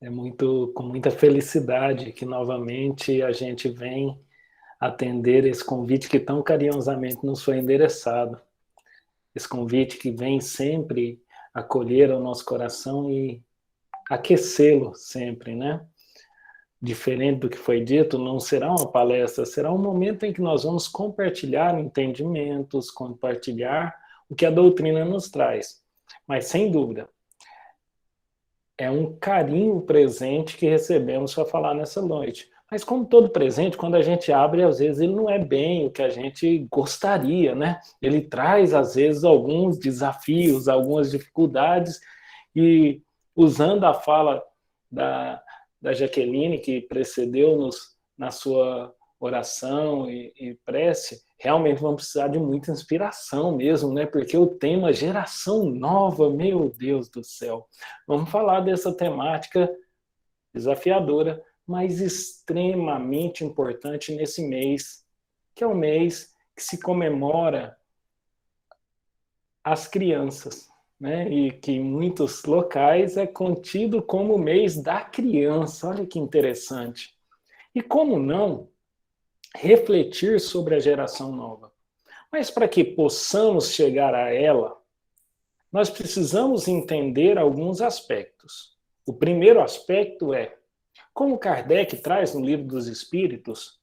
É muito, com muita felicidade que novamente a gente vem atender esse convite que tão carinhosamente nos foi endereçado. Esse convite que vem sempre acolher o nosso coração e aquecê-lo sempre, né? Diferente do que foi dito, não será uma palestra, será um momento em que nós vamos compartilhar entendimentos, compartilhar o que a doutrina nos traz. Mas, sem dúvida, é um carinho presente que recebemos para falar nessa noite. Mas como todo presente, quando a gente abre, às vezes ele não é bem o que a gente gostaria, né? Ele traz, às vezes, alguns desafios, algumas dificuldades, e usando a fala da, da Jaqueline, que precedeu-nos na sua oração e prece, realmente vamos precisar de muita inspiração mesmo, né? Porque o tema geração nova, meu Deus do céu. Vamos falar dessa temática desafiadora, mas extremamente importante nesse mês, que é o mês que se comemora as crianças, né? E que em muitos locais é contido como o mês da criança. Olha que interessante. E como não refletir sobre a geração nova? Mas para que possamos chegar a ela, nós precisamos entender alguns aspectos. O primeiro aspecto é, como Kardec traz no Livro dos Espíritos,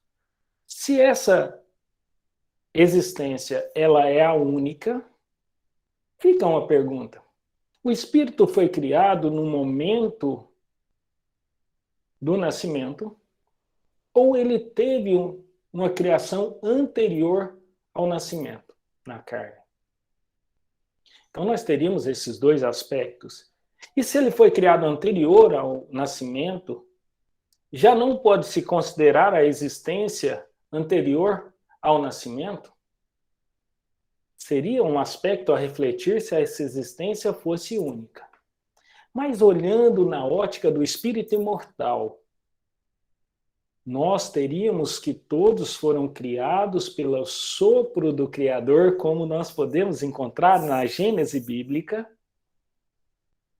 se essa existência ela é a única, fica uma pergunta. O espírito foi criado no momento do nascimento ou ele teve uma criação anterior ao nascimento na carne? Então nós teríamos esses dois aspectos. E se ele foi criado anterior ao nascimento, já não pode se considerar a existência anterior ao nascimento? Seria um aspecto a refletir se essa existência fosse única. Mas olhando na ótica do espírito imortal, nós teríamos que todos foram criados pelo sopro do Criador, como nós podemos encontrar na Gênese bíblica,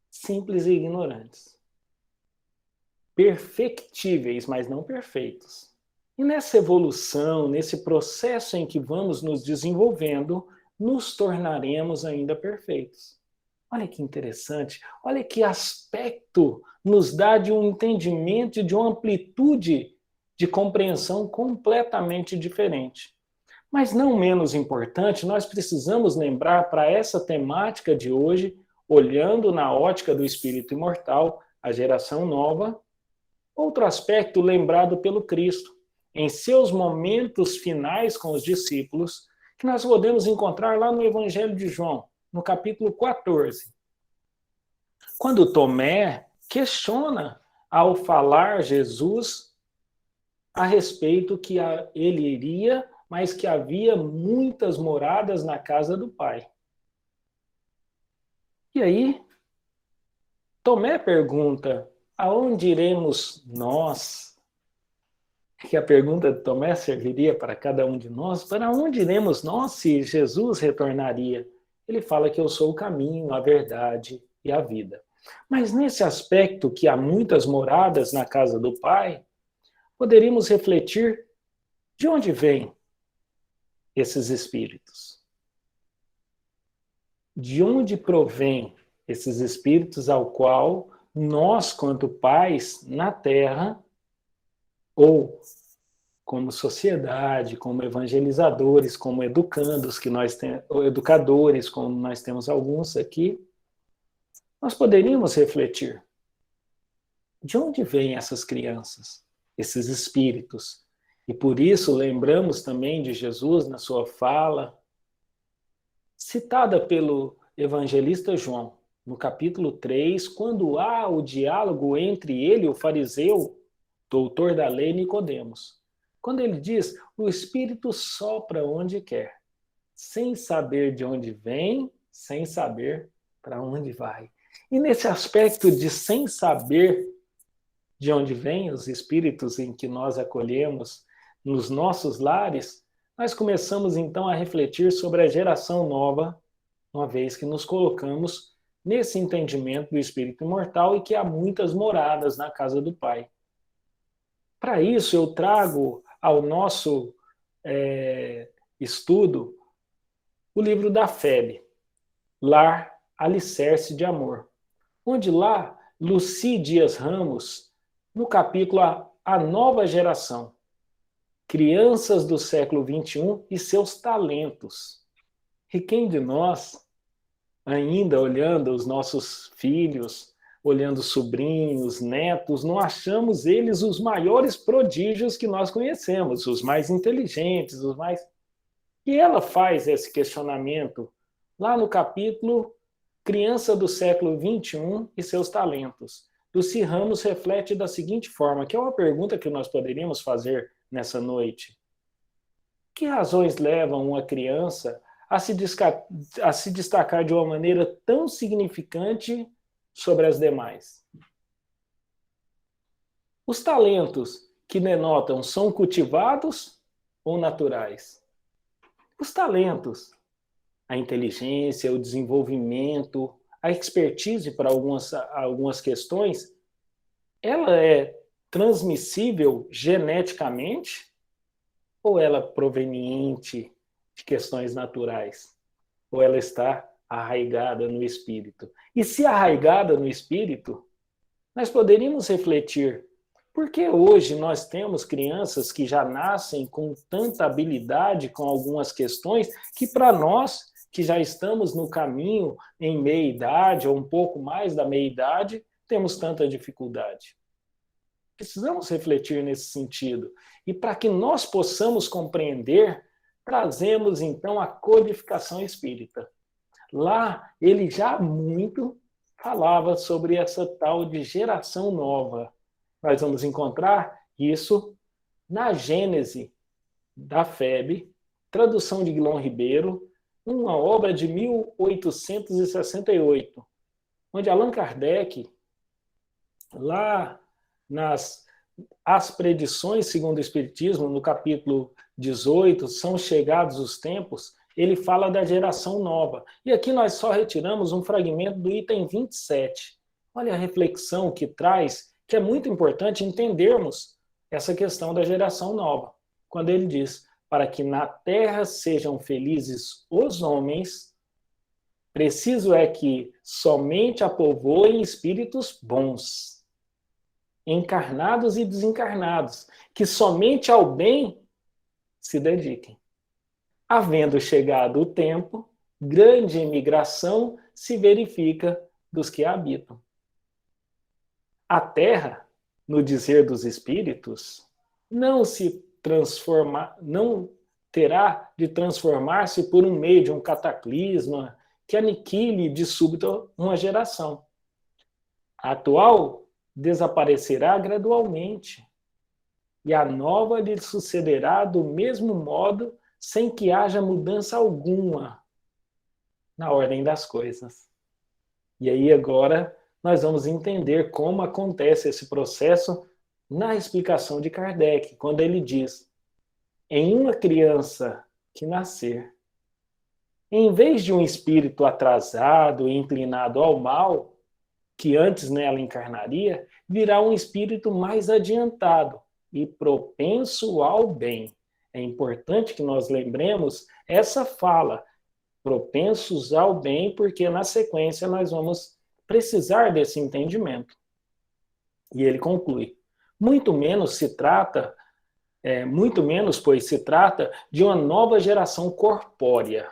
simples e ignorantes. Perfectíveis, mas não perfeitos. E nessa evolução, nesse processo em que vamos nos desenvolvendo, nos tornaremos ainda perfeitos. Olha que interessante, olha que aspecto nos dá de um entendimento e de uma amplitude de compreensão completamente diferente. Mas não menos importante, nós precisamos lembrar para essa temática de hoje, olhando na ótica do espírito imortal, a geração nova, outro aspecto lembrado pelo Cristo, em seus momentos finais com os discípulos, que nós podemos encontrar lá no Evangelho de João, no capítulo 14. Quando Tomé questiona ao falar Jesus a respeito que ele iria, mas que havia muitas moradas na casa do Pai. E aí, Tomé pergunta, aonde iremos nós? Que a pergunta de Tomé serviria para cada um de nós. Para onde iremos nós se Jesus retornaria? Ele fala que eu sou o caminho, a verdade e a vida. Mas nesse aspecto que há muitas moradas na casa do Pai, poderíamos refletir de onde vêm esses espíritos? De onde provém esses espíritos ao qual nós, quanto pais na Terra, ou como sociedade, como evangelizadores, como educandos, que nós temos, ou educadores, como nós temos alguns aqui, nós poderíamos refletir. De onde vêm essas crianças, esses espíritos? E por isso lembramos também de Jesus na sua fala, citada pelo evangelista João, no capítulo 3, quando há o diálogo entre ele e o fariseu, doutor da lei Nicodemos. Quando ele diz, o Espírito sopra onde quer, sem saber de onde vem, sem saber para onde vai. E nesse aspecto de sem saber de onde vêm os espíritos em que nós acolhemos nos nossos lares, nós começamos então a refletir sobre a geração nova, uma vez que nos colocamos nesse entendimento do espírito imortal e que há muitas moradas na casa do Pai. Para isso, eu trago ao nosso estudo o livro da FEB, Lar, Alicerce de Amor, onde lá, Lucy Dias Ramos, no capítulo A Nova Geração, Crianças do século XXI e seus talentos. E quem de nós, ainda olhando os nossos filhos, olhando sobrinhos, netos, não achamos eles os maiores prodígios que nós conhecemos, os mais inteligentes, os mais... E ela faz esse questionamento lá no capítulo Criança do século XXI e seus talentos. Lucy Ramos reflete da seguinte forma, que é uma pergunta que nós poderíamos fazer nessa noite. Que razões levam uma criança a se destacar de uma maneira tão significante sobre as demais? Os talentos que denotam são cultivados ou naturais? Os talentos, a inteligência, o desenvolvimento, a expertise para algumas questões, ela é transmissível geneticamente ou ela é proveniente de questões naturais? Ou ela está arraigada no espírito? E se arraigada no espírito, nós poderíamos refletir, por que hoje nós temos crianças que já nascem com tanta habilidade com algumas questões que para nós, que já estamos no caminho em meia-idade ou um pouco mais da meia-idade, temos tanta dificuldade? Precisamos refletir nesse sentido. E para que nós possamos compreender, trazemos então a codificação espírita. Lá, ele já muito falava sobre essa tal de geração nova. Nós vamos encontrar isso na Gênese da FEB, tradução de Guilom Ribeiro, uma obra de 1868, onde Allan Kardec, lá as predições segundo o Espiritismo, no capítulo 18, são chegados os tempos, ele fala da geração nova. E aqui nós só retiramos um fragmento do item 27. Olha a reflexão que traz, que é muito importante entendermos essa questão da geração nova. Quando ele diz, para que na terra sejam felizes os homens, preciso é que somente a povoem espíritos bons, encarnados e desencarnados, que somente ao bem se dediquem. Havendo chegado o tempo, grande imigração se verifica dos que a habitam. A terra, no dizer dos espíritos, não terá de transformar-se por um meio de um cataclisma que aniquile de súbito uma geração. A atual desaparecerá gradualmente, e a nova lhe sucederá do mesmo modo, sem que haja mudança alguma na ordem das coisas. E aí agora nós vamos entender como acontece esse processo na explicação de Kardec, quando ele diz, em uma criança que nascer, em vez de um espírito atrasado e inclinado ao mal, que antes nela encarnaria, virá um espírito mais adiantado e propenso ao bem. É importante que nós lembremos essa fala, propensos ao bem, porque na sequência nós vamos precisar desse entendimento. E ele conclui, muito menos, pois se trata de uma nova geração corpórea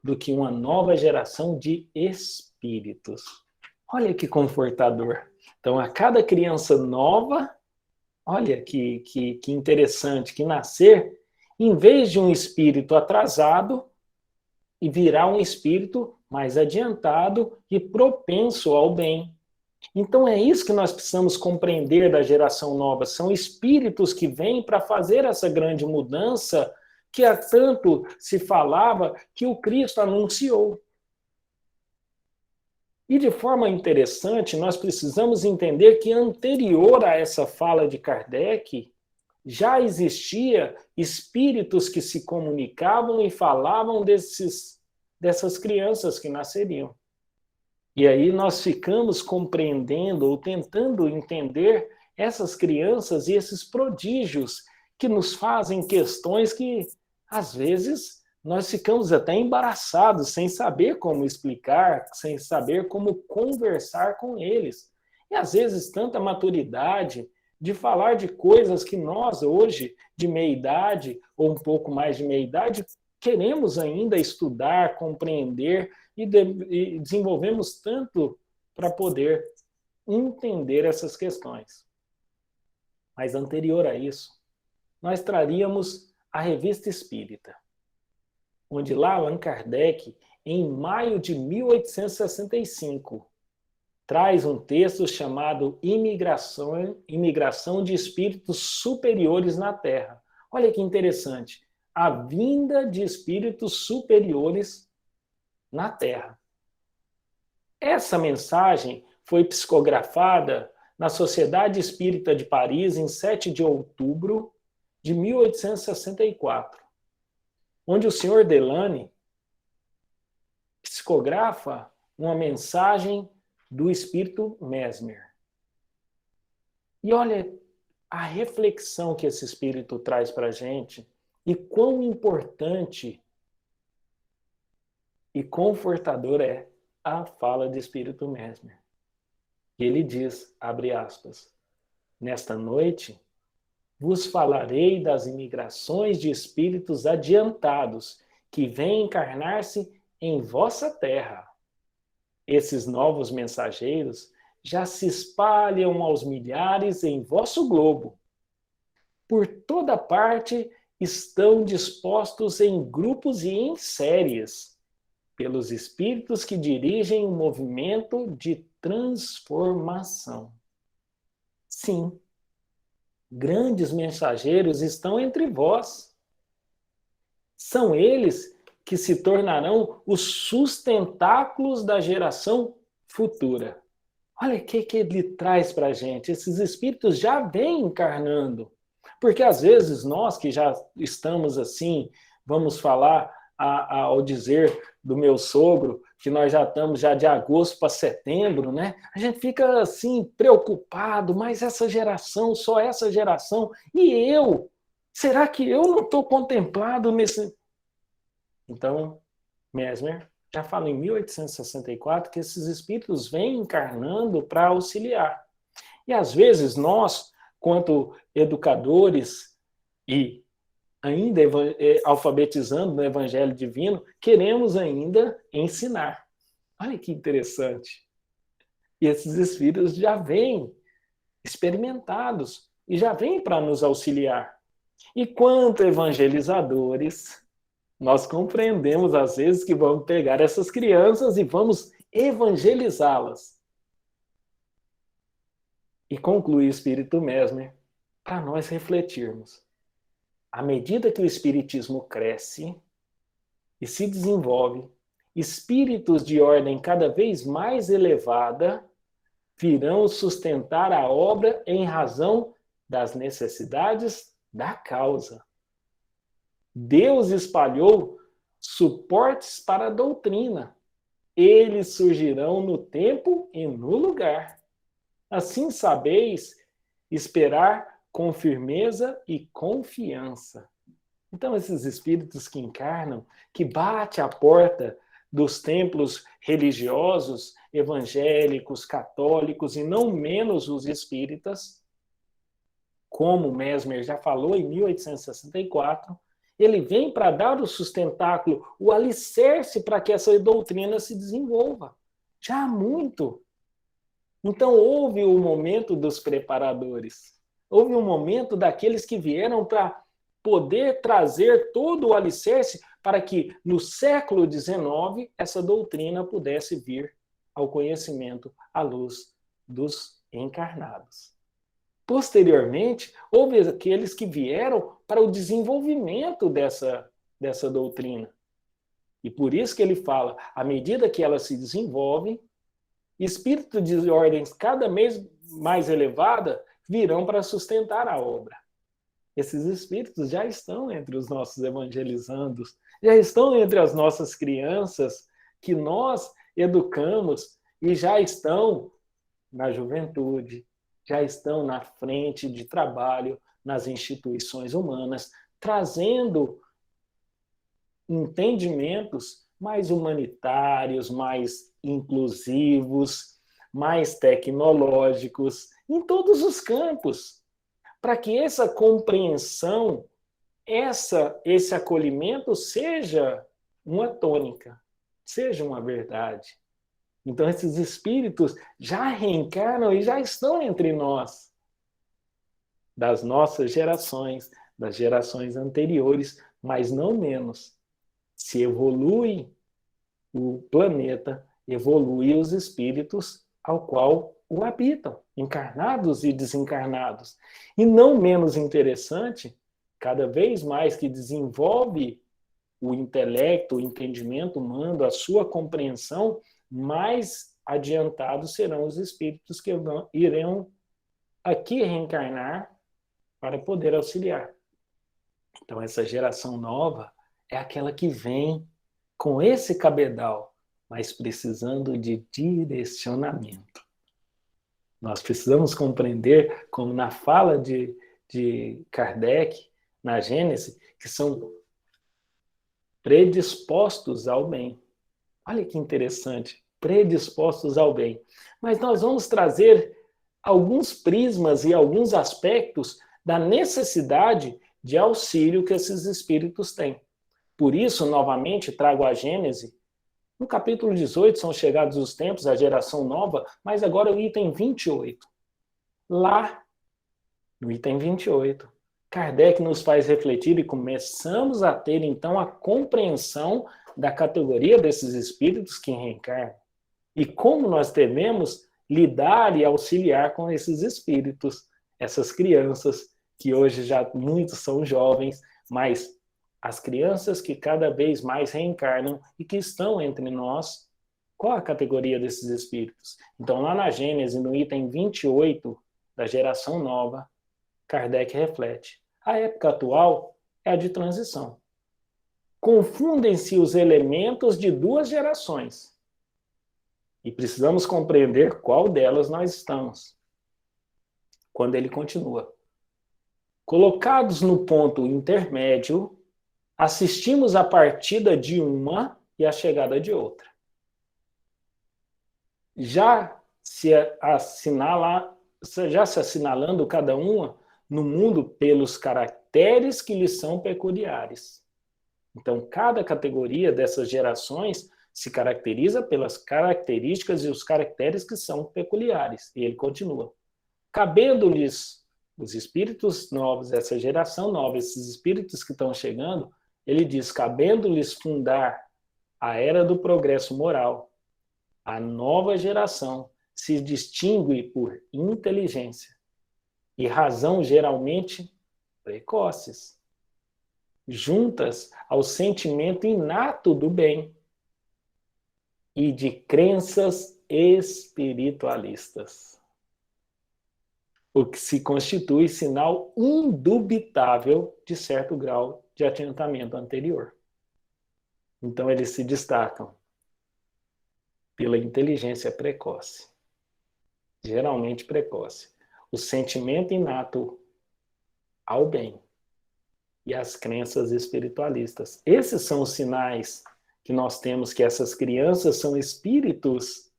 do que uma nova geração de espíritos. Olha que confortador. Então, a cada criança nova, olha que interessante, que nascer, em vez de um espírito atrasado, e virá um espírito mais adiantado e propenso ao bem. Então é isso que nós precisamos compreender da geração nova. São espíritos que vêm para fazer essa grande mudança que há tanto se falava que o Cristo anunciou. E de forma interessante, nós precisamos entender que anterior a essa fala de Kardec, já existia espíritos que se comunicavam e falavam dessas crianças que nasceriam. E aí nós ficamos compreendendo ou tentando entender essas crianças e esses prodígios que nos fazem questões que, às vezes, nós ficamos até embaraçados, sem saber como explicar, sem saber como conversar com eles. E, às vezes, tanta maturidade de falar de coisas que nós, hoje, de meia-idade, ou um pouco mais de meia-idade, queremos ainda estudar, compreender, e desenvolvemos tanto para poder entender essas questões. Mas anterior a isso, nós traríamos a Revista Espírita, onde lá Allan Kardec, em maio de 1865, traz um texto chamado Imigração de Espíritos Superiores na Terra. Olha que interessante. A vinda de espíritos superiores na Terra. Essa mensagem foi psicografada na Sociedade Espírita de Paris em 7 de outubro de 1864, onde o Sr. Delany psicografa uma mensagem do espírito Mesmer. E olha a reflexão que esse espírito traz para a gente e quão importante e confortador é a fala de espírito Mesmer. Ele diz, abre aspas, nesta noite vos falarei das imigrações de espíritos adiantados que vêm encarnar-se em vossa terra. Esses novos mensageiros já se espalham aos milhares em vosso globo. Por toda parte estão dispostos em grupos e em séries, pelos espíritos que dirigem o movimento de transformação. Sim, grandes mensageiros estão entre vós. São eles que se tornarão os sustentáculos da geração futura. Olha o que ele traz para a gente. Esses espíritos já vêm encarnando. Porque às vezes nós que já estamos assim, vamos falar ao dizer do meu sogro, que nós já estamos já de agosto para setembro, né? A gente fica assim preocupado, mas essa geração, só essa geração, e eu? Será que eu não estou contemplado nesse... Então, Mesmer já fala em 1864 que esses espíritos vêm encarnando para auxiliar. E às vezes nós, quanto educadores e ainda alfabetizando no Evangelho Divino, queremos ainda ensinar. Olha que interessante. E esses espíritos já vêm experimentados e já vêm para nos auxiliar. E quanto evangelizadores, nós compreendemos às vezes que vamos pegar essas crianças e vamos evangelizá-las. E conclui o Espírito Mesmer para nós refletirmos. À medida que o espiritismo cresce e se desenvolve, espíritos de ordem cada vez mais elevada virão sustentar a obra em razão das necessidades da causa. Deus espalhou suportes para a doutrina. Eles surgirão no tempo e no lugar. Assim sabeis esperar com firmeza e confiança. Então, esses espíritos que encarnam, que batem à porta dos templos religiosos, evangélicos, católicos, e não menos os espíritas, como Mesmer já falou em 1864, ele vem para dar o sustentáculo, o alicerce para que essa doutrina se desenvolva. Já há muito. Então, houve o momento dos preparadores. Houve um momento daqueles que vieram para poder trazer todo o alicerce para que, no século XIX, essa doutrina pudesse vir ao conhecimento à luz dos encarnados. Posteriormente, houve aqueles que vieram para o desenvolvimento dessa doutrina. E por isso que ele fala, à medida que ela se desenvolve, espíritos de ordens cada vez mais elevada virão para sustentar a obra. Esses espíritos já estão entre os nossos evangelizandos, já estão entre as nossas crianças que nós educamos e já estão na juventude, já estão na frente de trabalho nas instituições humanas, trazendo entendimentos mais humanitários, mais inclusivos, mais tecnológicos, em todos os campos, para que essa compreensão, esse acolhimento seja uma tônica, seja uma verdade. Então, esses espíritos já reencarnam e já estão entre nós, das nossas gerações, das gerações anteriores, mas não menos. Se evolui o planeta, evolui os espíritos ao qual o habitam, encarnados e desencarnados. E não menos interessante, cada vez mais que desenvolve o intelecto, o entendimento humano, a sua compreensão, mais adiantados serão os espíritos que irão aqui reencarnar para poder auxiliar. Então, essa geração nova é aquela que vem com esse cabedal, mas precisando de direcionamento. Nós precisamos compreender, como na fala de Kardec, na Gênese, que são predispostos ao bem. Olha que interessante, predispostos ao bem. Mas nós vamos trazer alguns prismas e alguns aspectos da necessidade de auxílio que esses espíritos têm. Por isso, novamente, trago a Gênese. No capítulo 18, são chegados os tempos, a geração nova, mas agora o item 28. Lá, no item 28, Kardec nos faz refletir e começamos a ter, então, a compreensão da categoria desses espíritos que reencarnam e como nós devemos lidar e auxiliar com esses espíritos, essas crianças, que hoje já muitos são jovens, mas as crianças que cada vez mais reencarnam e que estão entre nós, qual a categoria desses espíritos? Então, lá na Gênese, no item 28 da geração nova, Kardec reflete. A época atual é a de transição. Confundem-se os elementos de duas gerações. E precisamos compreender qual delas nós estamos. Quando ele continua. Colocados no ponto intermédio, assistimos à partida de uma e à chegada de outra. Já se assinalando cada uma no mundo pelos caracteres que lhes são peculiares. Então, cada categoria dessas gerações se caracteriza pelas características e os caracteres que são peculiares. E ele continua. Cabendo-lhes os espíritos novos, essa geração nova, esses espíritos que estão chegando, ele diz, cabendo-lhes fundar a era do progresso moral, a nova geração se distingue por inteligência e razão geralmente precoces, juntas ao sentimento inato do bem e de crenças espiritualistas, o que se constitui sinal indubitável de certo grau de adiantamento anterior. Então, eles se destacam pela inteligência precoce, geralmente precoce, o sentimento inato ao bem e as crenças espiritualistas. Esses são os sinais que nós temos que essas crianças são espíritos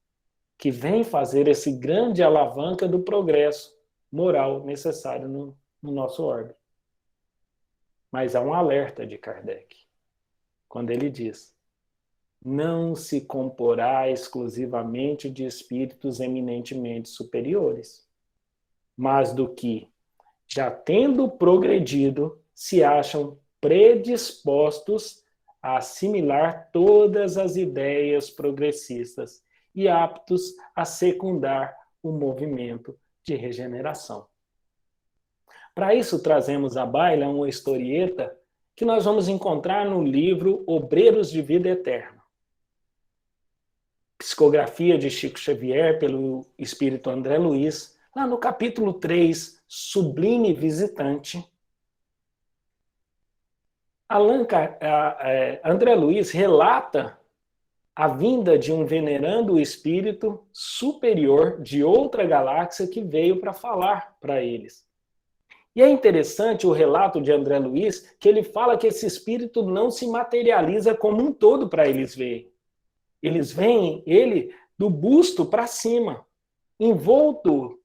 que vêm fazer esse grande alavanca do progresso moral necessário no nosso orbe. Mas há um alerta de Kardec, quando ele diz: não se comporá exclusivamente de espíritos eminentemente superiores, mas do que, já tendo progredido, se acham predispostos a assimilar todas as ideias progressistas e aptos a secundar o movimento de regeneração. Para isso, trazemos à baila uma historieta que nós vamos encontrar no livro Obreiros de Vida Eterna. Psicografia de Chico Xavier pelo espírito André Luiz, lá no capítulo 3, Sublime Visitante. André Luiz relata a vinda de um venerando espírito superior de outra galáxia que veio para falar para eles. E é interessante o relato de André Luiz, que ele fala que esse espírito não se materializa como um todo para eles verem. Eles veem ele do busto para cima, envolto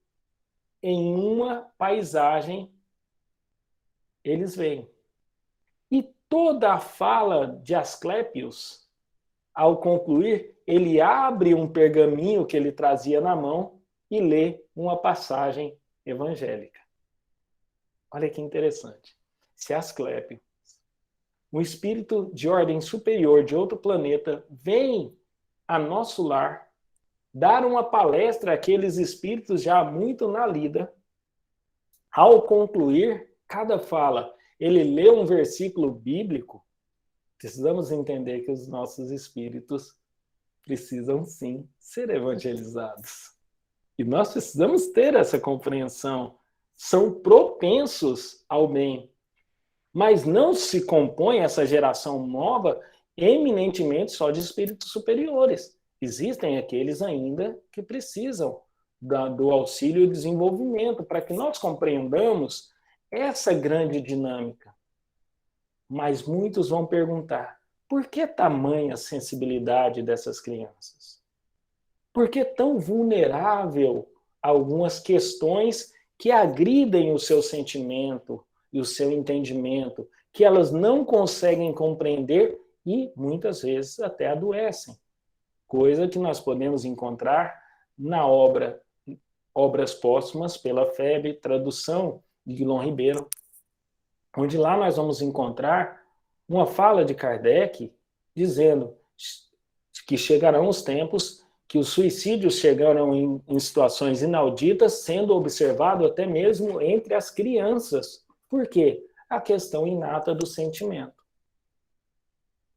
em uma paisagem, eles veem. E toda a fala de Asclépios, ao concluir, ele abre um pergaminho que ele trazia na mão e lê uma passagem evangélica. Olha que interessante. Se Asclépio, um espírito de ordem superior de outro planeta, vem a nosso lar dar uma palestra àqueles espíritos já muito na lida, ao concluir cada fala, ele lê um versículo bíblico, precisamos entender que os nossos espíritos precisam sim ser evangelizados. E nós precisamos ter essa compreensão. São propensos ao bem. Mas não se compõe essa geração nova eminentemente só de espíritos superiores. Existem aqueles ainda que precisam do auxílio e desenvolvimento para que nós compreendamos essa grande dinâmica. Mas muitos vão perguntar, por que tamanha sensibilidade dessas crianças? Por que tão vulnerável a algumas questões que agridem o seu sentimento e o seu entendimento, que elas não conseguem compreender e muitas vezes até adoecem? Coisa que nós podemos encontrar na Obras Póstumas pela FEB, tradução de Guilom Ribeiro, onde lá nós vamos encontrar uma fala de Kardec dizendo que chegarão os tempos que os suicídios chegarão em situações inauditas, sendo observado até mesmo entre as crianças. Por quê? A questão inata do sentimento.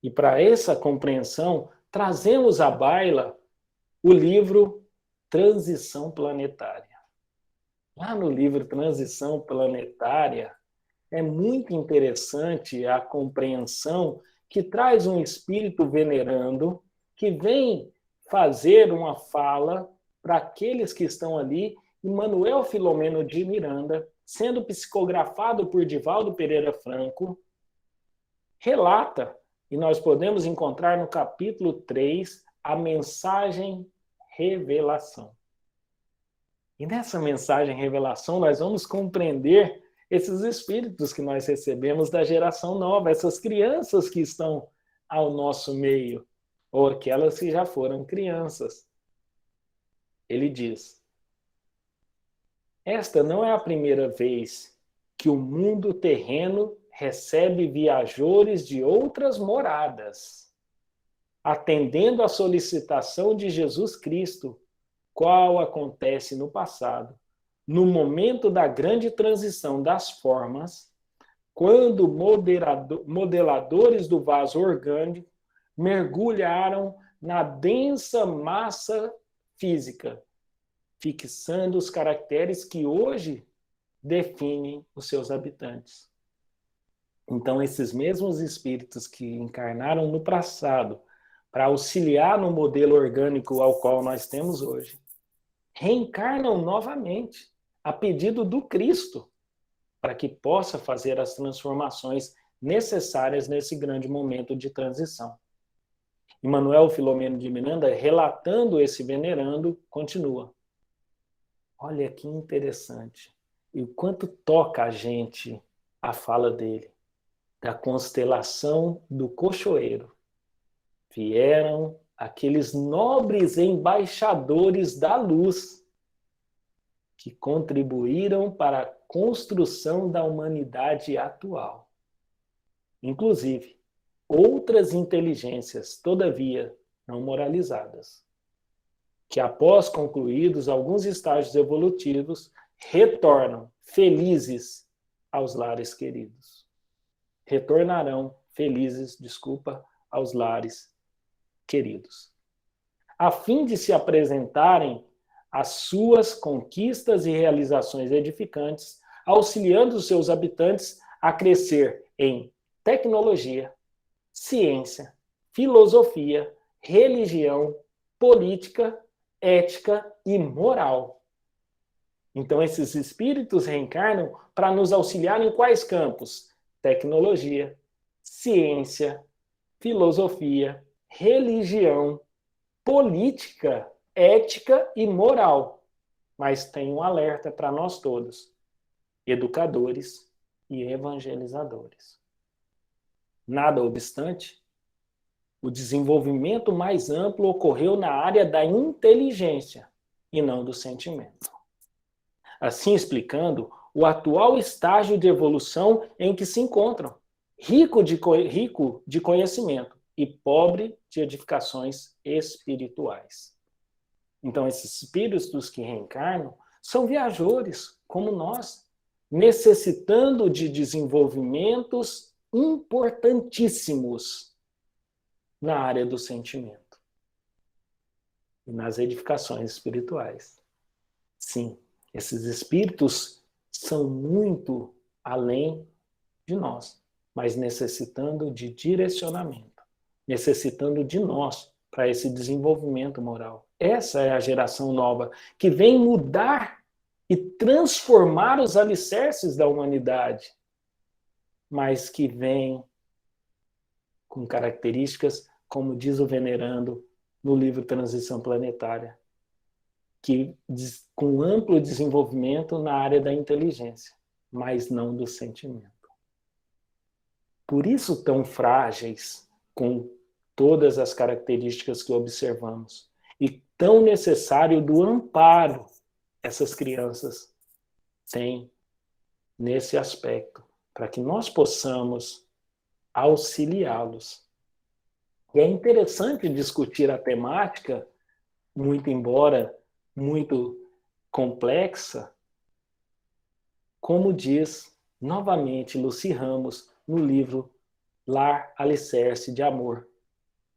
E para essa compreensão, trazemos à baila o livro Transição Planetária. Lá no livro Transição Planetária, é muito interessante a compreensão que traz um espírito venerando que vem fazer uma fala para aqueles que estão ali, e Manuel Filomeno de Miranda, sendo psicografado por Divaldo Pereira Franco, relata, e nós podemos encontrar no capítulo 3, a mensagem revelação. E nessa mensagem revelação nós vamos compreender esses espíritos que nós recebemos da geração nova, essas crianças que estão ao nosso meio, ou aquelas que já foram crianças. Ele diz: esta não é a primeira vez que o mundo terreno recebe viajores de outras moradas, atendendo à solicitação de Jesus Cristo, qual acontece no passado, no momento da grande transição das formas, quando modeladores do vaso orgânico mergulharam na densa massa física, fixando os caracteres que hoje definem os seus habitantes. Então, esses mesmos espíritos que encarnaram no passado para auxiliar no modelo orgânico ao qual nós temos hoje, reencarnam novamente a pedido do Cristo, para que possa fazer as transformações necessárias nesse grande momento de transição. E Manuel Filomeno de Miranda, relatando esse venerando, continua. Olha que interessante. E o quanto toca a gente a fala dele. Da constelação do Cochoeiro vieram aqueles nobres embaixadores da luz que contribuíram para a construção da humanidade atual. Inclusive, outras inteligências, todavia, não moralizadas, que após concluídos alguns estágios evolutivos, retornam felizes aos lares queridos. Retornarão felizes, aos lares queridos, a fim de se apresentarem as suas conquistas e realizações edificantes, auxiliando os seus habitantes a crescer em tecnologia, ciência, filosofia, religião, política, ética e moral. Então, esses espíritos reencarnam para nos auxiliar em quais campos? Tecnologia, ciência, filosofia, religião, política, ética e moral. Mas tem um alerta para nós todos: educadores e evangelizadores. Nada obstante, o desenvolvimento mais amplo ocorreu na área da inteligência e não do sentimento. Assim explicando o atual estágio de evolução em que se encontram, rico de conhecimento e pobre de edificações espirituais. Então, esses espíritos que reencarnam são viajores, como nós, necessitando de desenvolvimentos importantíssimos na área do sentimento e nas edificações espirituais. Sim, esses espíritos são muito além de nós, mas necessitando de direcionamento, necessitando de nós para esse desenvolvimento moral. Essa é a geração nova que vem mudar e transformar os alicerces da humanidade, mas que vem com características, como diz o venerando no livro Transição Planetária, que com amplo desenvolvimento na área da inteligência, mas não do sentimento. Por isso tão frágeis, com todas as características que observamos, e tão necessário do amparo essas crianças têm nesse aspecto, para que nós possamos auxiliá-los. E é interessante discutir a temática, muito embora muito complexa, como diz novamente Lucy Ramos no livro Lar Alicerce de Amor,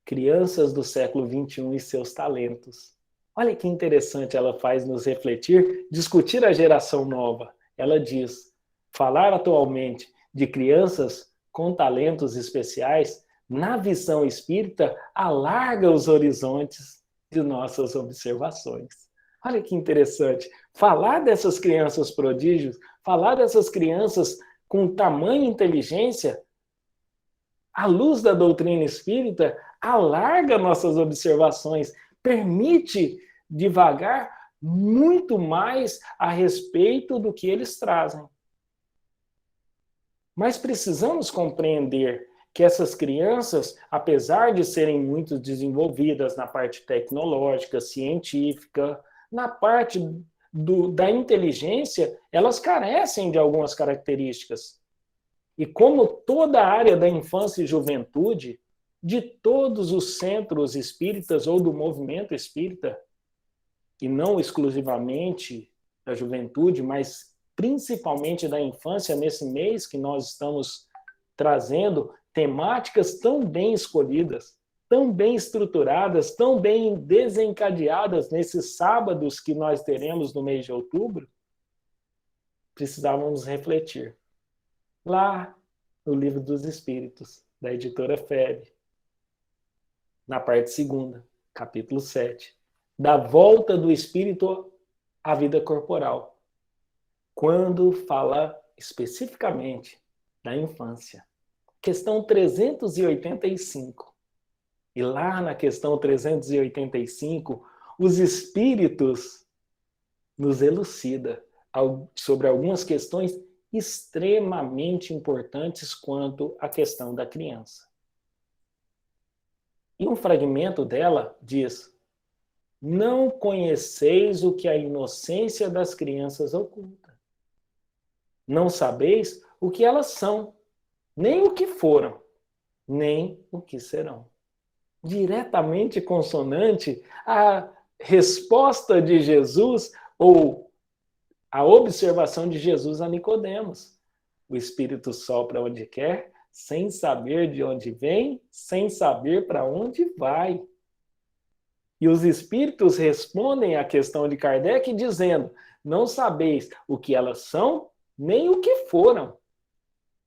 Crianças do século XXI e seus talentos. Olha que interessante, ela faz nos refletir, discutir a geração nova. Ela diz: falar atualmente de crianças com talentos especiais, na visão espírita, alarga os horizontes de nossas observações. Olha que interessante. Falar dessas crianças prodígios, falar dessas crianças com tamanha inteligência, à luz da doutrina espírita, alarga nossas observações, permite divagar muito mais a respeito do que eles trazem. Mas precisamos compreender que essas crianças, apesar de serem muito desenvolvidas na parte tecnológica, científica, na parte da inteligência, elas carecem de algumas características. E como toda a área da infância e juventude, de todos os centros espíritas ou do movimento espírita, e não exclusivamente da juventude, mas principalmente da infância, nesse mês que nós estamos trazendo temáticas tão bem escolhidas, tão bem estruturadas, tão bem desencadeadas nesses sábados que nós teremos no mês de outubro, precisávamos refletir. Lá no Livro dos Espíritos, da editora FEB, na parte 2ª, capítulo 7, da volta do espírito à vida corporal, quando fala especificamente da infância. Questão 385. E lá na questão 385, os espíritos nos elucidam sobre algumas questões extremamente importantes quanto à questão da criança. E um fragmento dela diz: não conheceis o que a inocência das crianças oculta. Não sabeis o que elas são, nem o que foram, nem o que serão. Diretamente consonante à resposta de Jesus ou a observação de Jesus a Nicodemos. O Espírito sopra onde quer, sem saber de onde vem, sem saber para onde vai. E os Espíritos respondem à questão de Kardec dizendo: não sabeis o que elas são, nem o que foram,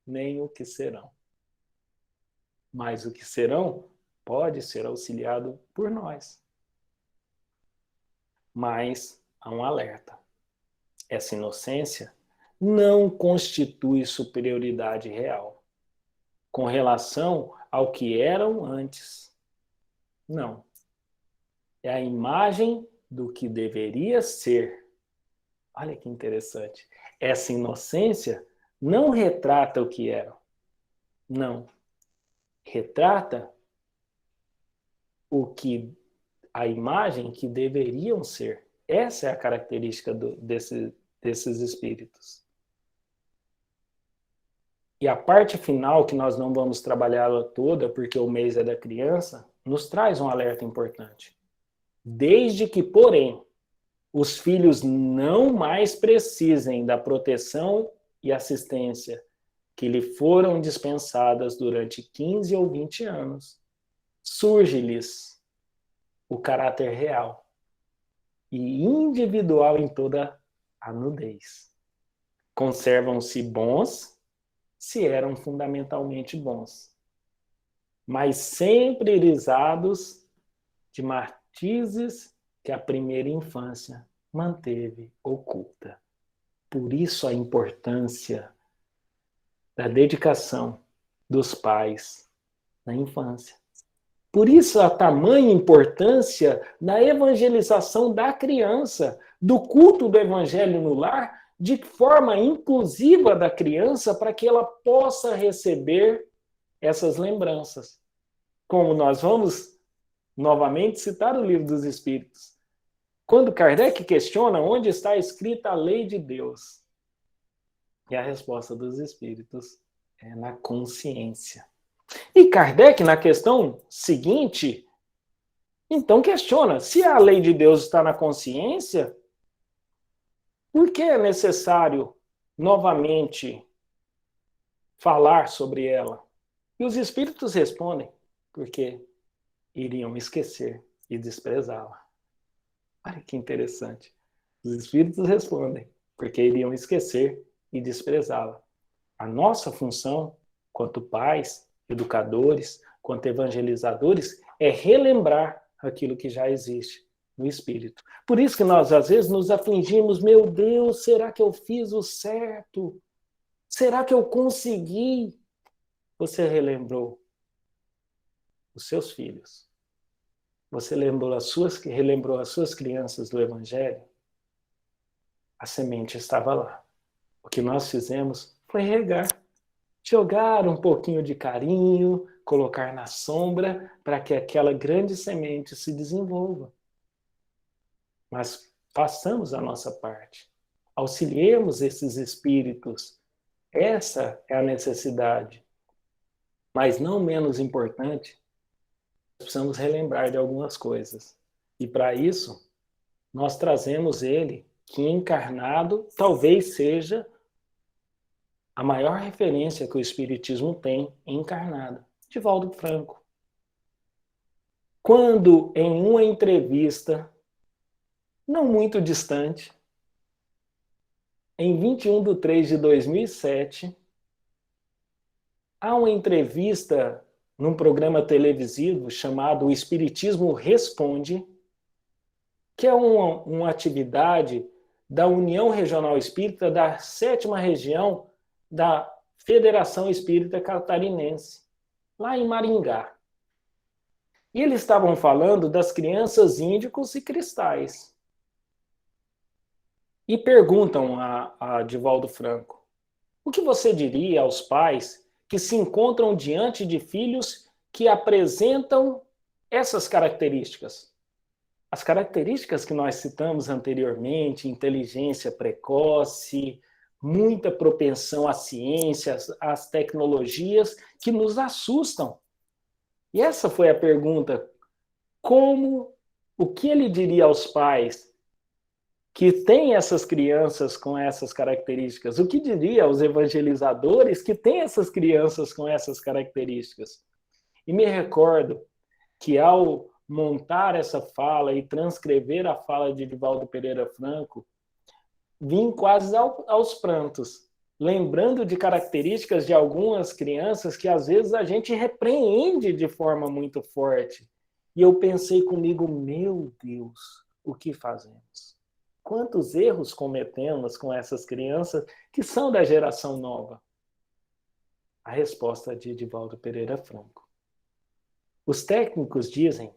nem o que serão. Mas o que serão pode ser auxiliado por nós. Mas há um alerta. Essa inocência não constitui superioridade real com relação ao que eram antes. Não. É a imagem do que deveria ser. Olha que interessante. Essa inocência não retrata o que eram. Não. Retrata a imagem que deveriam ser. Essa é a característica desses espíritos. E a parte final, que nós não vamos trabalhá-la toda, porque o mês é da criança, nos traz um alerta importante. Desde que, porém, os filhos não mais precisem da proteção e assistência que lhe foram dispensadas durante 15 ou 20 anos, surge-lhes o caráter real e individual em toda a nudez. Conservam-se bons se eram fundamentalmente bons, mas sempre irisados de matizes que a primeira infância manteve oculta. Por isso a importância da dedicação dos pais na infância. Por isso a tamanha importância na evangelização da criança, do culto do evangelho no lar, de forma inclusiva da criança, para que ela possa receber essas lembranças. Como nós vamos novamente citar o Livro dos Espíritos. Quando Kardec questiona onde está escrita a lei de Deus, e a resposta dos Espíritos é na consciência. E Kardec, na questão seguinte, então questiona, se a lei de Deus está na consciência, por que é necessário novamente falar sobre ela? E os Espíritos respondem, porque iriam esquecer e desprezá-la. Olha que interessante. Os Espíritos respondem, porque iriam esquecer e desprezá-la. A nossa função, quanto pais, educadores, quanto evangelizadores, é relembrar aquilo que já existe no Espírito. Por isso que nós, às vezes, nos afligimos, meu Deus, será que eu fiz o certo? Será que eu consegui? Você relembrou os seus filhos. Você relembrou as suas crianças do Evangelho? A semente estava lá. O que nós fizemos foi regar. Jogar um pouquinho de carinho, colocar na sombra para que aquela grande semente se desenvolva. Mas façamos a nossa parte. Auxiliemos esses espíritos. Essa é a necessidade. Mas não menos importante, precisamos relembrar de algumas coisas. E para isso, nós trazemos ele, que encarnado talvez seja a maior referência que o Espiritismo tem encarnado, Divaldo Franco. Quando, em uma entrevista, não muito distante, em 21/3/2007, há uma entrevista num programa televisivo chamado O Espiritismo Responde, que é uma atividade da União Regional Espírita da 7ª região da Federação Espírita Catarinense, lá em Maringá. E eles estavam falando das crianças índicos e cristais. E perguntam a Divaldo Franco, o que você diria aos pais que se encontram diante de filhos que apresentam essas características? As características que nós citamos anteriormente, inteligência precoce, muita propensão às ciências, às tecnologias, que nos assustam. E essa foi a pergunta, o que ele diria aos pais que têm essas crianças com essas características? O que diria aos evangelizadores que têm essas crianças com essas características? E me recordo que ao montar essa fala e transcrever a fala de Divaldo Pereira Franco, vim quase aos prantos, lembrando de características de algumas crianças que às vezes a gente repreende de forma muito forte. E eu pensei comigo, meu Deus, o que fazemos? Quantos erros cometemos com essas crianças que são da geração nova? A resposta de Edivaldo Pereira Franco. Os técnicos dizem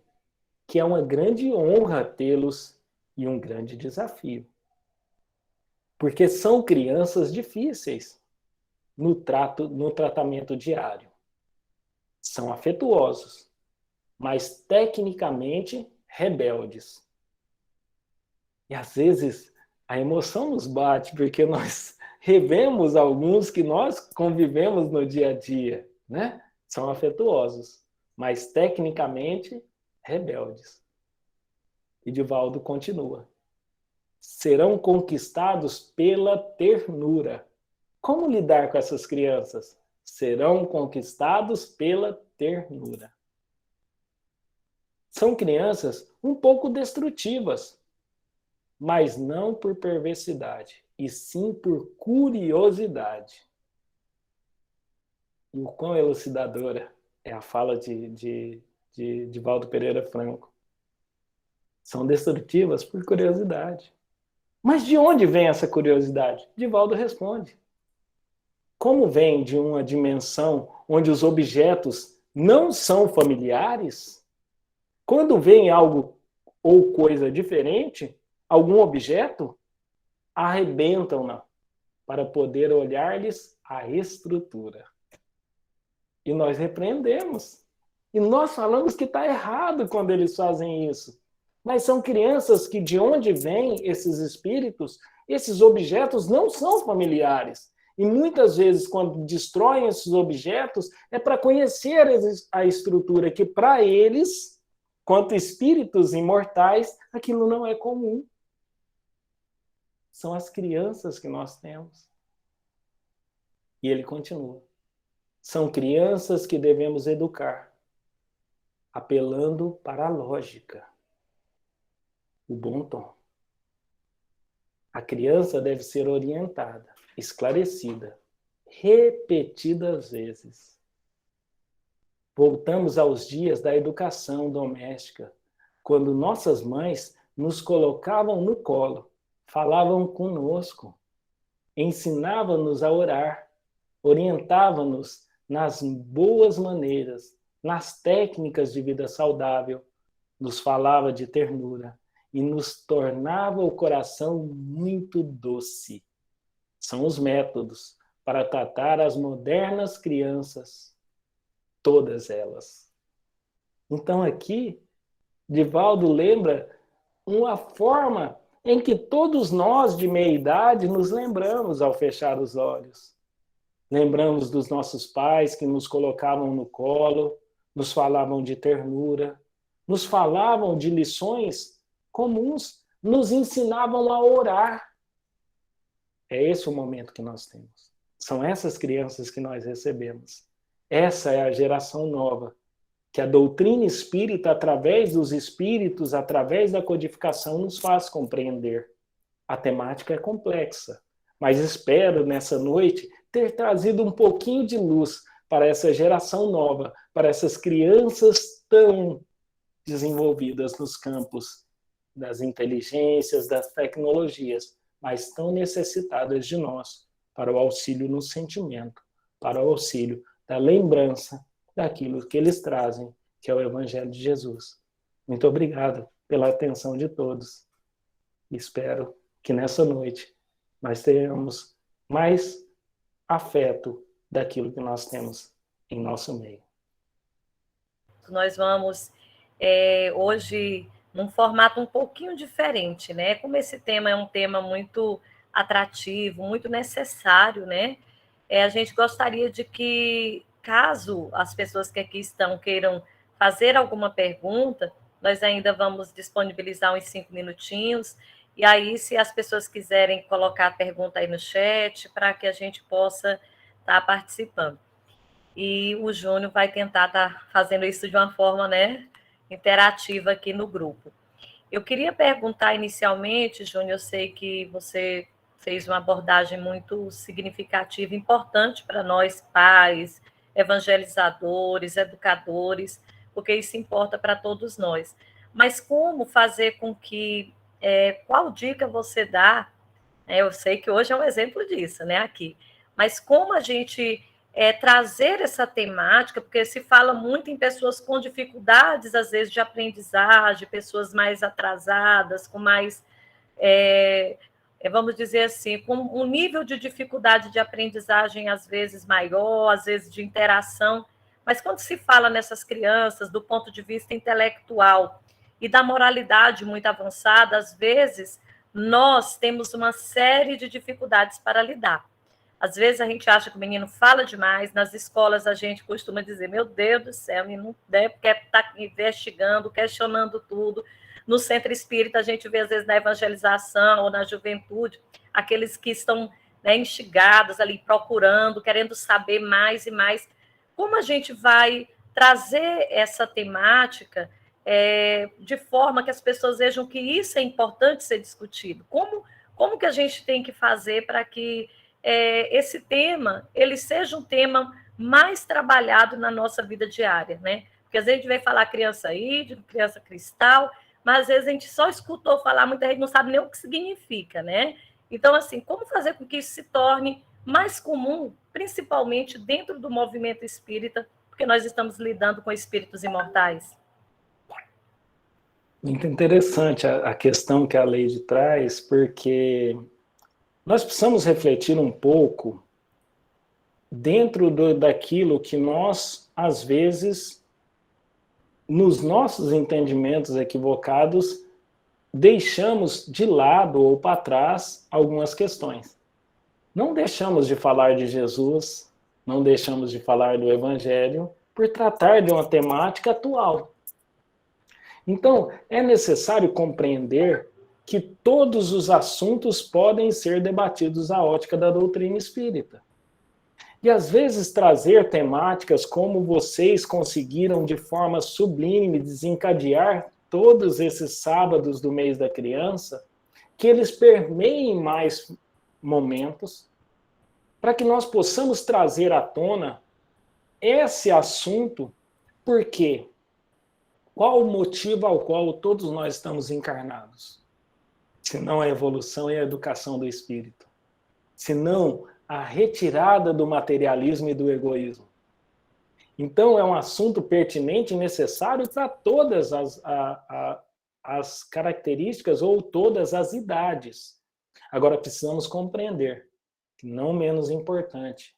que é uma grande honra tê-los e um grande desafio. Porque são crianças difíceis no tratamento diário. São afetuosos, mas tecnicamente rebeldes. E às vezes a emoção nos bate, porque nós revemos alguns que nós convivemos no dia a dia, né? São afetuosos, mas tecnicamente rebeldes. E Divaldo continua. Serão conquistados pela ternura. Como lidar com essas crianças? Serão conquistados pela ternura. São crianças um pouco destrutivas, mas não por perversidade, e sim por curiosidade. E o quão elucidadora é a fala de Divaldo Pereira Franco. São destrutivas por curiosidade. Mas de onde vem essa curiosidade? Divaldo responde. Como vem de uma dimensão onde os objetos não são familiares, quando vem algo ou coisa diferente, algum objeto, arrebentam-na para poder olhar-lhes a estrutura. E nós repreendemos. E nós falamos que está errado quando eles fazem isso. Mas são crianças que, de onde vêm esses espíritos, esses objetos não são familiares. E muitas vezes, quando destroem esses objetos, é para conhecer a estrutura que, para eles, quanto espíritos imortais, aquilo não é comum. São as crianças que nós temos. E ele continua. São crianças que devemos educar, apelando para a lógica, o bom tom. A criança deve ser orientada, esclarecida, repetidas vezes. Voltamos aos dias da educação doméstica, quando nossas mães nos colocavam no colo, falavam conosco, ensinavam-nos a orar, orientavam-nos nas boas maneiras, nas técnicas de vida saudável, nos falava de ternura e nos tornava o coração muito doce. São os métodos para tratar as modernas crianças, todas elas. Então aqui, Divaldo lembra uma forma em que todos nós de meia idade nos lembramos ao fechar os olhos. Lembramos dos nossos pais que nos colocavam no colo, nos falavam de ternura, nos falavam de lições comuns, nos ensinavam a orar. É esse o momento que nós temos. São essas crianças que nós recebemos. Essa é a geração nova, que a doutrina espírita, através dos espíritos, através da codificação, nos faz compreender. A temática é complexa, mas espero nessa noite ter trazido um pouquinho de luz para essa geração nova, para essas crianças tão desenvolvidas nos campos das inteligências, das tecnologias, mas tão necessitadas de nós para o auxílio no sentimento, para o auxílio da lembrança daquilo que eles trazem, que é o Evangelho de Jesus. Muito obrigado pela atenção de todos. Espero que nessa noite nós tenhamos mais afeto daquilo que nós temos em nosso meio. Nós vamos hoje num formato um pouquinho diferente, né? Como esse tema é um tema muito atrativo, muito necessário, né? A gente gostaria de que, caso as pessoas que aqui estão queiram fazer alguma pergunta, nós ainda vamos disponibilizar uns 5 minutinhos, e aí, se as pessoas quiserem colocar a pergunta aí no chat, para que a gente possa estar participando. E o Júnior vai tentar estar fazendo isso de uma forma, né, interativa aqui no grupo. Eu queria perguntar inicialmente, Júnior, eu sei que você fez uma abordagem muito significativa, importante para nós, pais, evangelizadores, educadores, porque isso importa para todos nós. Mas como fazer com que, qual dica você dá? Eu sei que hoje é um exemplo disso, né, aqui. Mas como a gente trazer essa temática, porque se fala muito em pessoas com dificuldades, às vezes, de aprendizagem, pessoas mais atrasadas, com mais vamos dizer assim, com um nível de dificuldade de aprendizagem às vezes maior, às vezes de interação, mas quando se fala nessas crianças do ponto de vista intelectual e da moralidade muito avançada, às vezes nós temos uma série de dificuldades para lidar. Às vezes a gente acha que o menino fala demais, nas escolas a gente costuma dizer, meu Deus do céu, o menino quer estar investigando, questionando tudo. No centro espírita, a gente vê, às vezes, na evangelização ou na juventude, aqueles que estão, né, instigados ali, procurando, querendo saber mais e mais. Como a gente vai trazer essa temática de forma que as pessoas vejam que isso é importante ser discutido? Como que a gente tem que fazer para que esse tema ele seja um tema mais trabalhado na nossa vida diária, né? Porque às vezes a gente vai falar criança ídolo, criança cristal, mas às vezes a gente só escutou falar, muita gente não sabe nem o que significa, né? Então, assim, como fazer com que isso se torne mais comum, principalmente dentro do movimento espírita, porque nós estamos lidando com espíritos imortais? Muito interessante a questão que a Leide traz, porque nós precisamos refletir um pouco dentro daquilo que nós, às vezes, nos nossos entendimentos equivocados, deixamos de lado ou para trás algumas questões. Não deixamos de falar de Jesus, não deixamos de falar do Evangelho, por tratar de uma temática atual. Então, é necessário compreender que todos os assuntos podem ser debatidos à ótica da doutrina espírita. E às vezes trazer temáticas como vocês conseguiram de forma sublime desencadear todos esses sábados do mês da criança, que eles permeiem mais momentos, para que nós possamos trazer à tona esse assunto, porque qual o motivo ao qual todos nós estamos encarnados? Se não a evolução e a educação do espírito. Se não a retirada do materialismo e do egoísmo. Então, é um assunto pertinente e necessário para todas as características ou todas as idades. Agora, precisamos compreender, que não menos importante,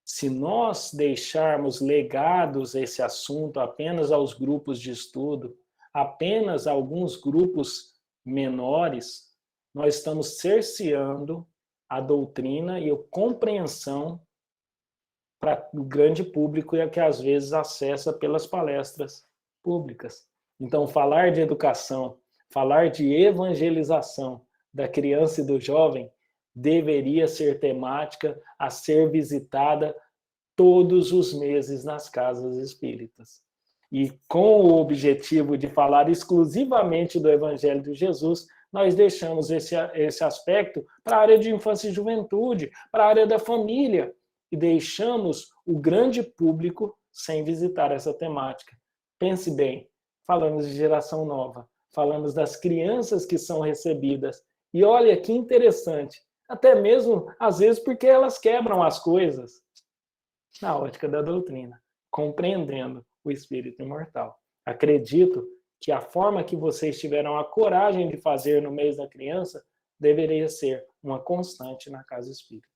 se nós deixarmos legados esse assunto apenas aos grupos de estudo, apenas a alguns grupos menores, nós estamos cerceando a doutrina e a compreensão para o grande público e que às vezes acessa pelas palestras públicas. Então, falar de educação, falar de evangelização da criança e do jovem deveria ser temática a ser visitada todos os meses nas casas espíritas. E com o objetivo de falar exclusivamente do Evangelho de Jesus, nós deixamos esse aspecto para a área de infância e juventude, para a área da família, e deixamos o grande público sem visitar essa temática. Pense bem, falamos de geração nova, falamos das crianças que são recebidas, e olha que interessante, até mesmo, às vezes, porque elas quebram as coisas na ótica da doutrina, compreendendo o espírito imortal. Acredito que a forma que vocês tiveram a coragem de fazer no mês da criança deveria ser uma constante na casa espírita.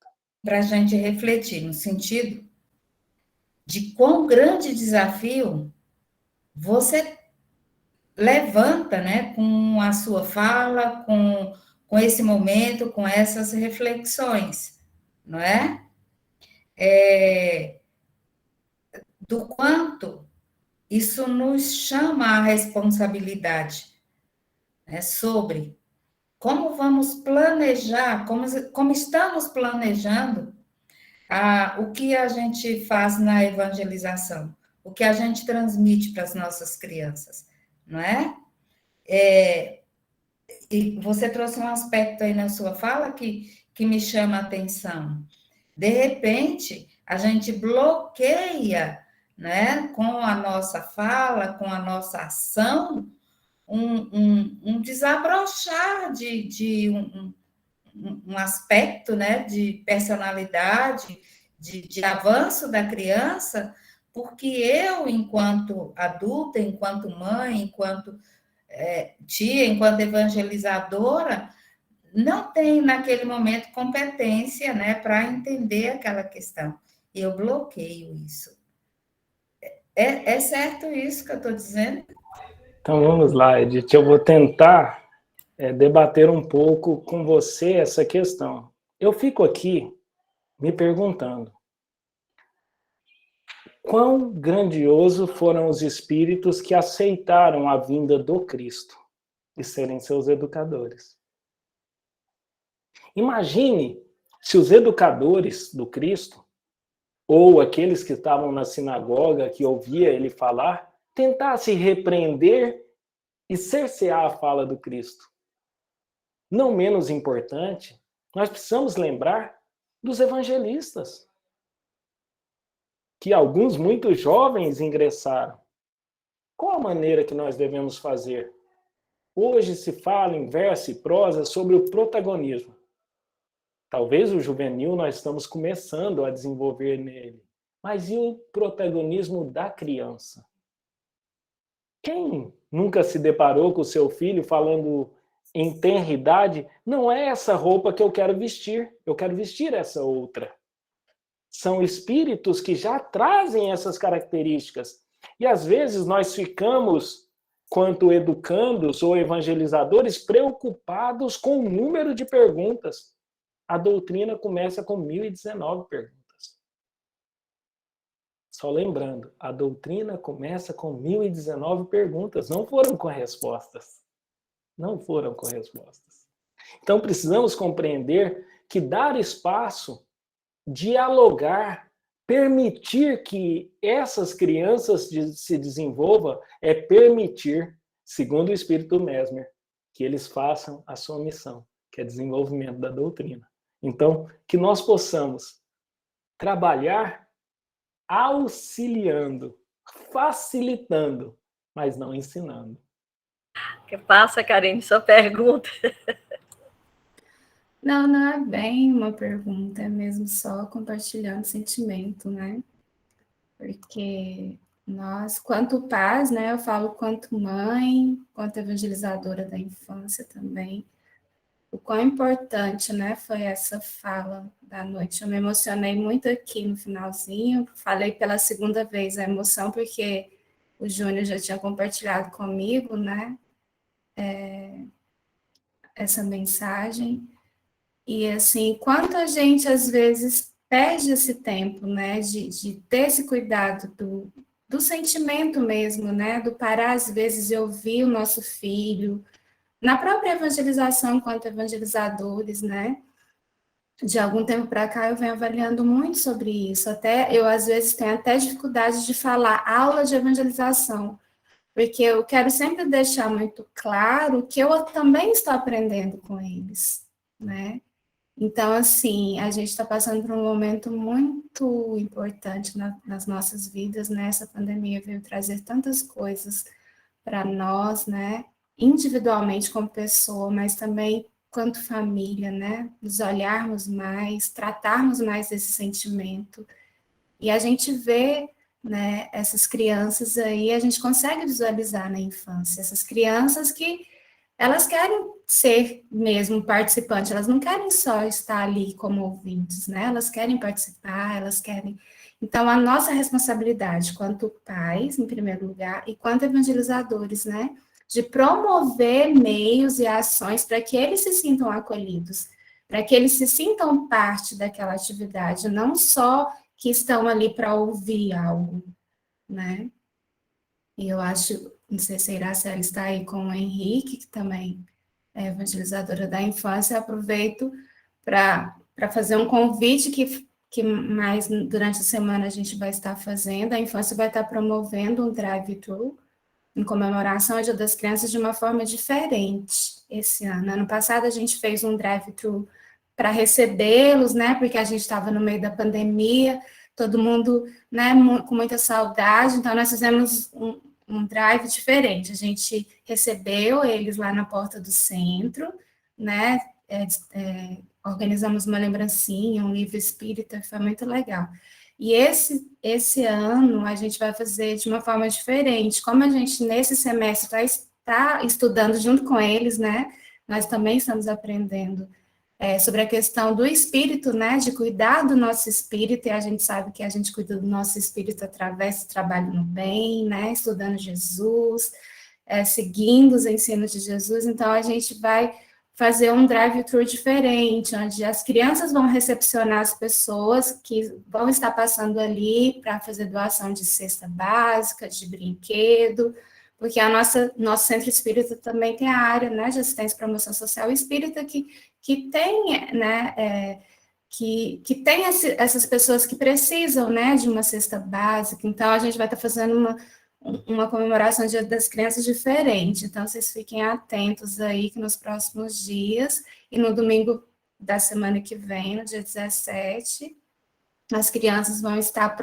Para a gente refletir no sentido de quão grande desafio você levanta, né, com a sua fala, com esse momento, com essas reflexões, não é? Do quanto isso nos chama à responsabilidade, né, sobre como vamos planejar, como estamos planejando o que a gente faz na evangelização, o que a gente transmite para as nossas crianças, não é? E você trouxe um aspecto aí na sua fala que me chama a atenção. De repente, a gente bloqueia, né, com a nossa fala, com a nossa ação, um desabrochar de um aspecto, né, de personalidade, de avanço da criança, porque eu, enquanto adulta, enquanto mãe, enquanto tia, enquanto evangelizadora, não tenho naquele momento competência, né, para entender aquela questão. Eu bloqueio isso. É certo isso que eu estou dizendo? Então vamos lá, Edith. Eu vou tentar debater um pouco com você essa questão. Eu fico aqui me perguntando: quão grandioso foram os espíritos que aceitaram a vinda do Cristo e serem seus educadores. Imagine se os educadores do Cristo, ou aqueles que estavam na sinagoga, que ouvia ele falar, tentassem repreender e cercear a fala do Cristo. Não menos importante, nós precisamos lembrar dos evangelistas, que alguns muito jovens ingressaram. Qual a maneira que nós devemos fazer? Hoje se fala em verso e prosa sobre o protagonismo. Talvez o juvenil nós estamos começando a desenvolver nele. Mas e o protagonismo da criança? Quem nunca se deparou com o seu filho falando em tenra idade, não é essa roupa que eu quero vestir essa outra. São espíritos que já trazem essas características. E às vezes nós ficamos, quanto educandos ou evangelizadores, preocupados com o número de perguntas. A doutrina começa com 1019 perguntas. Só lembrando, a doutrina começa com 1019 perguntas. Não foram com respostas. Não foram com respostas. Então precisamos compreender que dar espaço, dialogar, permitir que essas crianças se desenvolvam é permitir, segundo o Espírito Mesmer, que eles façam a sua missão, que é desenvolvimento da doutrina. Então, que nós possamos trabalhar auxiliando, facilitando, mas não ensinando. Que passa, Karine, sua pergunta? Não, não é bem uma pergunta, é mesmo só compartilhando sentimento, né? Porque nós, quanto pais, né, eu falo quanto mãe, quanto evangelizadora da infância também, o quão importante, né, foi essa fala da noite. Eu me emocionei muito aqui no finalzinho, falei pela segunda vez a emoção, porque o Júnior já tinha compartilhado comigo, né, essa mensagem. E, assim, quanto a gente, às vezes, perde esse tempo, né, de ter esse cuidado do sentimento mesmo, né, do parar, às vezes, e ouvir o nosso filho, na própria evangelização, enquanto evangelizadores, né, de algum tempo para cá eu venho avaliando muito sobre isso, até eu, às vezes, tenho até dificuldade de falar aula de evangelização, porque eu quero sempre deixar muito claro que eu também estou aprendendo com eles, né. Então, assim, a gente está passando por um momento muito importante nas nossas vidas, né? Essa pandemia veio trazer tantas coisas para nós, né? Individualmente como pessoa, mas também quanto família, né? Nos olharmos mais, tratarmos mais desse sentimento. E a gente vê, né, essas crianças aí, a gente consegue visualizar na infância, essas crianças que elas querem ser mesmo participantes, elas não querem só estar ali como ouvintes, né? Elas querem participar, elas querem... Então, a nossa responsabilidade, quanto pais, em primeiro lugar, e quanto evangelizadores, né? De promover meios e ações para que eles se sintam acolhidos, para que eles se sintam parte daquela atividade, não só que estão ali para ouvir algo, né? E eu acho, não sei se a Iracema está aí com o Henrique, que também é evangelizadora da infância, eu aproveito para fazer um convite que mais durante a semana a gente vai estar fazendo. A infância vai estar promovendo um drive-thru em comemoração ao Dia das Crianças de uma forma diferente. esse ano. Ano passado a gente fez um drive-thru para recebê-los, né? Porque a gente estava no meio da pandemia, todo mundo, né, com muita saudade. Então nós fizemos um drive diferente. A gente recebeu eles lá na porta do centro, né? Organizamos uma lembrancinha, um livro espírita, foi muito legal. E esse ano a gente vai fazer de uma forma diferente. Como a gente, nesse semestre, está estudando junto com eles, né? Nós também estamos aprendendo sobre a questão do espírito, né? De cuidar do nosso espírito, e a gente sabe que a gente cuida do nosso espírito através do trabalho no bem, né? Estudando Jesus, seguindo os ensinos de Jesus. Então, a gente vai fazer um drive-thru diferente, onde as crianças vão recepcionar as pessoas que vão estar passando ali para fazer doação de cesta básica, de brinquedo, porque nosso centro espírita também tem a área, né, de assistência e promoção social espírita que tem, né, que tem essas pessoas que precisam, né, de uma cesta básica. Então, a gente vai estar fazendo uma comemoração do Dia das Crianças diferente. Então, vocês fiquem atentos aí que nos próximos dias, e no domingo da semana que vem, no dia 17, as crianças vão estar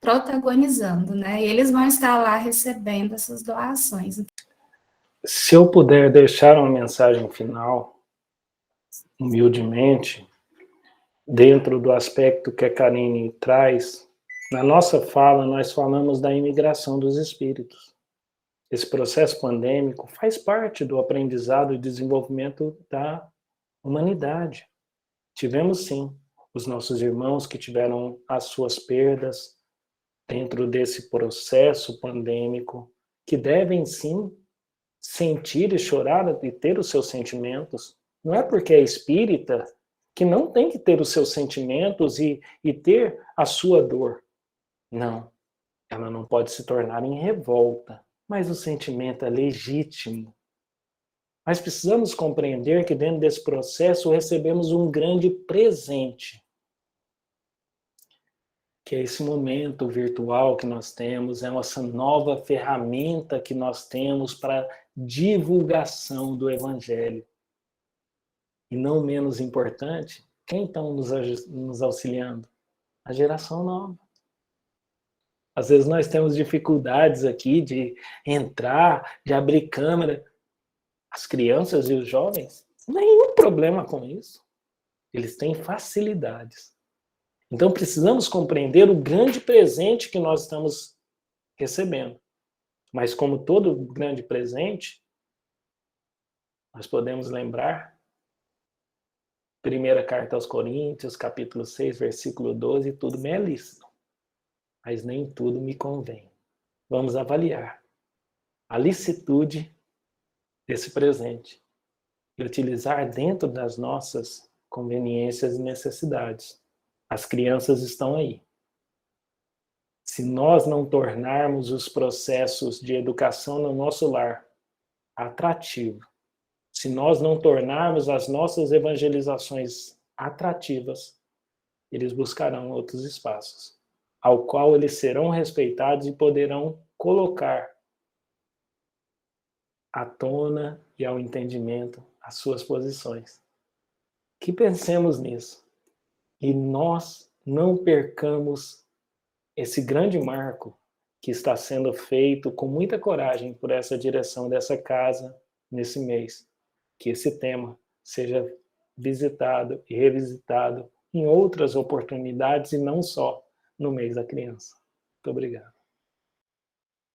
protagonizando, né? E eles vão estar lá recebendo essas doações. Se eu puder deixar uma mensagem final, humildemente, dentro do aspecto que a Karine traz, na nossa fala, nós falamos da imigração dos espíritos. Esse processo pandêmico faz parte do aprendizado e desenvolvimento da humanidade. Tivemos, sim, os nossos irmãos que tiveram as suas perdas dentro desse processo pandêmico, que devem, sim, sentir e chorar e ter os seus sentimentos. Não é porque é espírita que não tem que ter os seus sentimentos e ter a sua dor. Não, ela não pode se tornar em revolta, mas o sentimento é legítimo. Mas precisamos compreender que dentro desse processo recebemos um grande presente, que é esse momento virtual que nós temos, é essa nova ferramenta que nós temos para divulgação do Evangelho. E não menos importante, quem está nos auxiliando? A geração nova. Às vezes nós temos dificuldades aqui de entrar, de abrir câmera. As crianças e os jovens, nenhum problema com isso. Eles têm facilidades. Então precisamos compreender o grande presente que nós estamos recebendo. Mas como todo grande presente, nós podemos lembrar, primeira carta aos Coríntios, capítulo 6, versículo 12, tudo me é lícito, mas nem tudo me convém. Vamos avaliar a licitude desse presente e utilizar dentro das nossas conveniências e necessidades. As crianças estão aí. Se nós não tornarmos os processos de educação no nosso lar atrativo, se nós não tornarmos as nossas evangelizações atrativas, eles buscarão outros espaços, ao qual eles serão respeitados e poderão colocar à tona e ao entendimento as suas posições. Que pensemos nisso. E nós não percamos esse grande marco que está sendo feito com muita coragem por essa direção dessa casa nesse mês. Que esse tema seja visitado e revisitado em outras oportunidades e não só no mês da criança. Muito obrigado.